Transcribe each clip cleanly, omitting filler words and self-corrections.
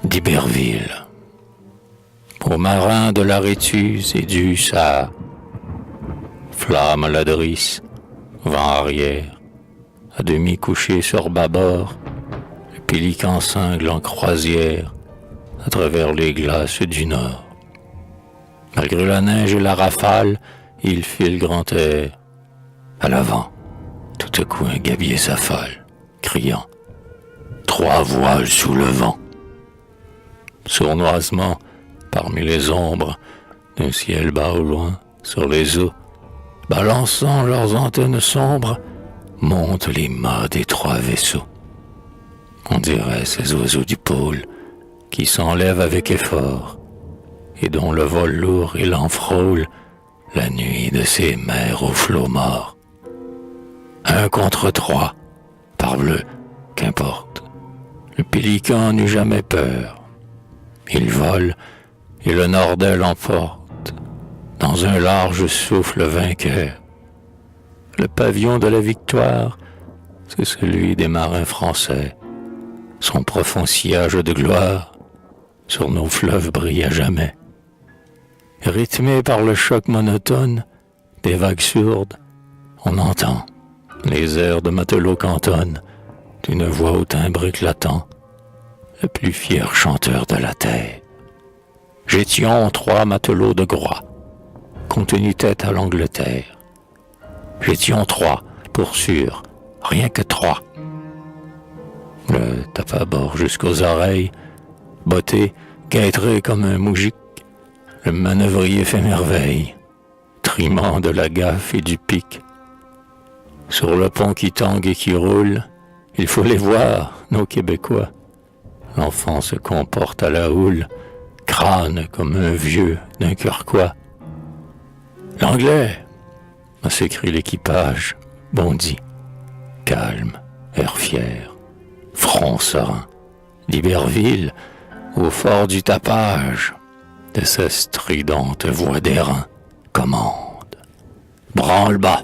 d'Iberville. Aux marins de l'Aréthuse et du Sahara, flamme à la drisse, vent arrière, à demi couché sur bâbord, le pélican cingle en croisière à travers les glaces du nord. Malgré la neige et la rafale, il file grand air. À l'avant, tout à coup un gabier s'affale, criant « 3 voiles sous le vent !» Sournoisement, parmi les ombres d'un ciel bas au loin, sur les eaux, balançant leurs antennes sombres, montent les mâts des 3 vaisseaux. On dirait ces oiseaux du pôle qui s'enlèvent avec effort et dont le vol lourd et lent frôle la nuit de ces mers aux flots morts. 1 contre 3, parbleu, qu'importe, le pélican n'eut jamais peur. Il vole et le nord d'elle emporte dans un large souffle vainqueur. Le pavillon de la victoire, c'est celui des marins français. Son profond sillage de gloire sur nos fleuves brille à jamais. Rythmé par le choc monotone des vagues sourdes, on entend les airs de matelot cantonnent d'une voix au timbre éclatant, le plus fier chanteur de la terre. J'étions 3 matelots de Groix, qu'on tenit tête à l'Angleterre. J'étions 3, pour sûr, rien que 3. Le tape-à-bord jusqu'aux oreilles, botté, guêtré comme un moujik, le manœuvrier fait merveille, trimant de la gaffe et du pic. Sur le pont qui tangue et qui roule, il faut les voir, nos Québécois. L'enfant se comporte à la houle, crâne comme un vieux d'un Querquois. L'anglais, s'écrie l'équipage, bondit, calme, air fier, front serein, d'Iberville, au fort du tapage, de sa stridente voix d'airain, commande. Branle-bas,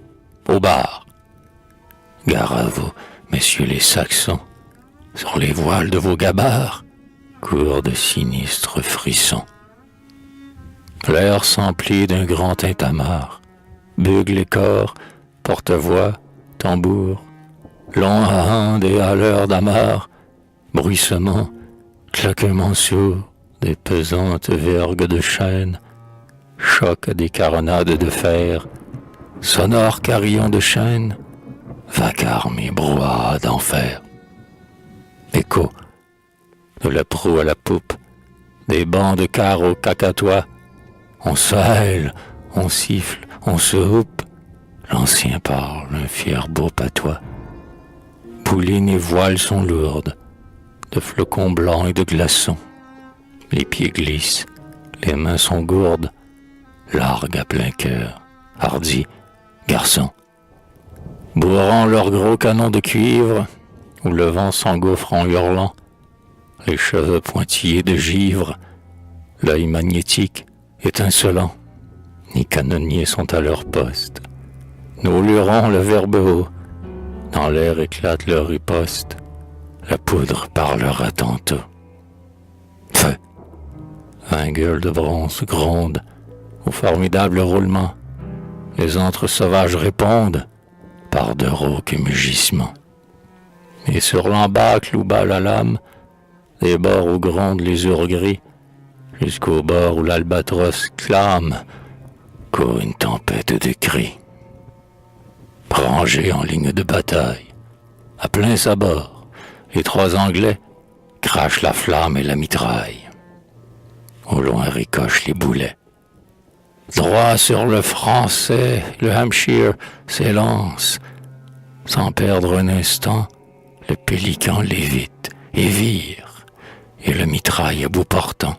au bar. Gare à vous, messieurs les Saxons, sur les voiles de vos gabarres, courent de sinistres frissons. L'air s'emplit d'un grand tintamarre, bugle les corps, porte-voix, tambour, long à des haleurs d'amarre, bruissement, claquement sourd des pesantes vergues de chêne, choc des caronades de fer, sonores carillons de chêne, vacarme et brouhaha d'enfer. Écho, de la proue à la poupe, des bancs de quart au cacatois, on se hèle, on siffle, on se houppe, l'ancien parle, un fier beau patois. Pouline et voiles sont lourdes, de flocons blancs et de glaçons. Les pieds glissent, les mains sont gourdes, largues à plein cœur, hardis, garçons. Bourrant leurs gros canons de cuivre, où le vent s'engouffre en hurlant, les cheveux pointillés de givre, l'œil magnétique, étincelant. Les canonniers sont à leur poste. Nos lurons le verbe haut, dans l'air éclate leur riposte, la poudre parlera tantôt. Feu! 20 gueules de bronze grondent au formidable roulement. Les antres sauvages répondent par de rauques mugissements. Et sur l'embâcle où bat la lame, des bords où grondent les ours gris, jusqu'au bord où l'albatros clame, court une tempête de cris. Rangés en ligne de bataille, à plein sabord, les 3 Anglais crachent la flamme et la mitraille. Au loin ricochent les boulets. Droit sur le Français, le Hampshire s'élance. Sans perdre un instant, le pélican l'évite et vire, et le mitraille à bout portant.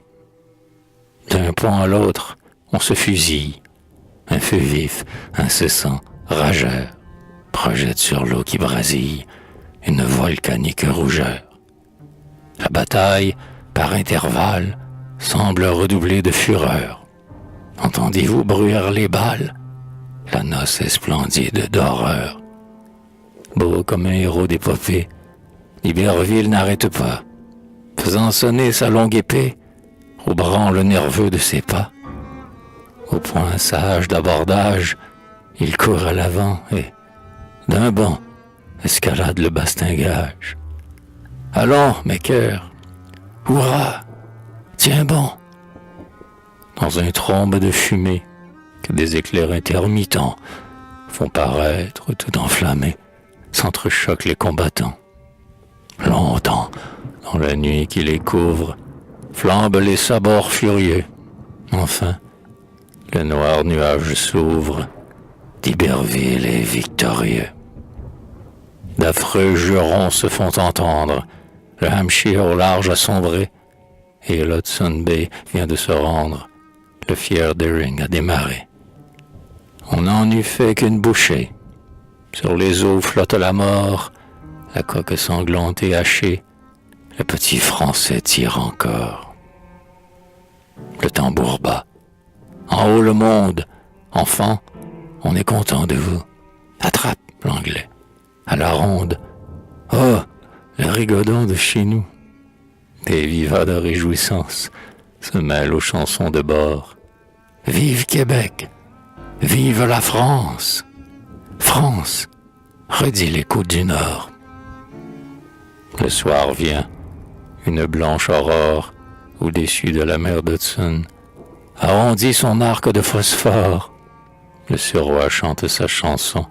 D'un pont à l'autre, on se fusille. Un feu vif, incessant, rageur, projette sur l'eau qui brasille une volcanique rougeur. La bataille, par intervalles, semble redoubler de fureur. Entendez-vous bruire les balles? La noce est splendide d'horreur. Beau comme un héros d'épopée, Iberville n'arrête pas. faisant sonner sa longue épée, au branle nerveux de ses pas. Au point sage d'abordage, il court à l'avant et, d'un bond, escalade le bastingage. Allons, mes cœurs, hurrah, tiens bon. Dans un trombe de fumée que des éclairs intermittents font paraître tout enflammés, s'entrechoquent les combattants. Longtemps, dans la nuit qui les couvre, flambent les sabords furieux. Enfin, le noir nuage s'ouvre, d'Iberville est victorieux. D'affreux jurons se font entendre, le Hampshire au large a sombré, et l'Hudson Bay vient de se rendre, le fier Deering a démarré. On n'en eût fait qu'une bouchée, sur les eaux flotte la mort, la coque sanglante et hachée, le petit Français tire encore. Le tambour bat. En haut le monde, enfant, on est content de vous. Attrape l'anglais, à la ronde. Oh, le rigodon de chez nous. Des vivats de réjouissance se mêlent aux chansons de bord. Vive Québec, vive la France. France, redit l'écho du Nord. Le soir vient, une blanche aurore, au-dessus de la mer d'Hudson, arrondit son arc de phosphore. Le suroît chante sa chanson.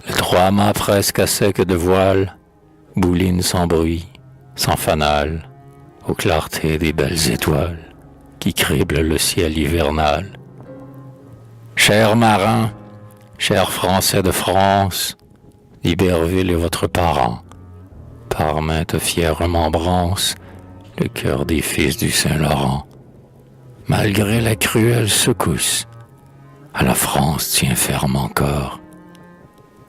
Le trois-mâts presque à sec de voile bouline sans bruit, sans fanal, aux clartés des belles étoiles qui criblent le ciel hivernal. Chers marins, chers Français de France, Iberville est votre parent. Par maintes fières remembrances, le cœur des fils du Saint-Laurent, malgré la cruelle secousse, à la France tient ferme encore.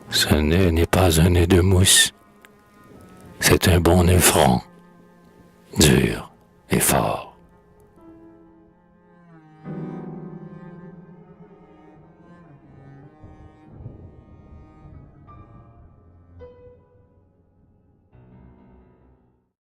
Ce nez n'est pas un nez de mousse, c'est un bon nez franc, dur et fort.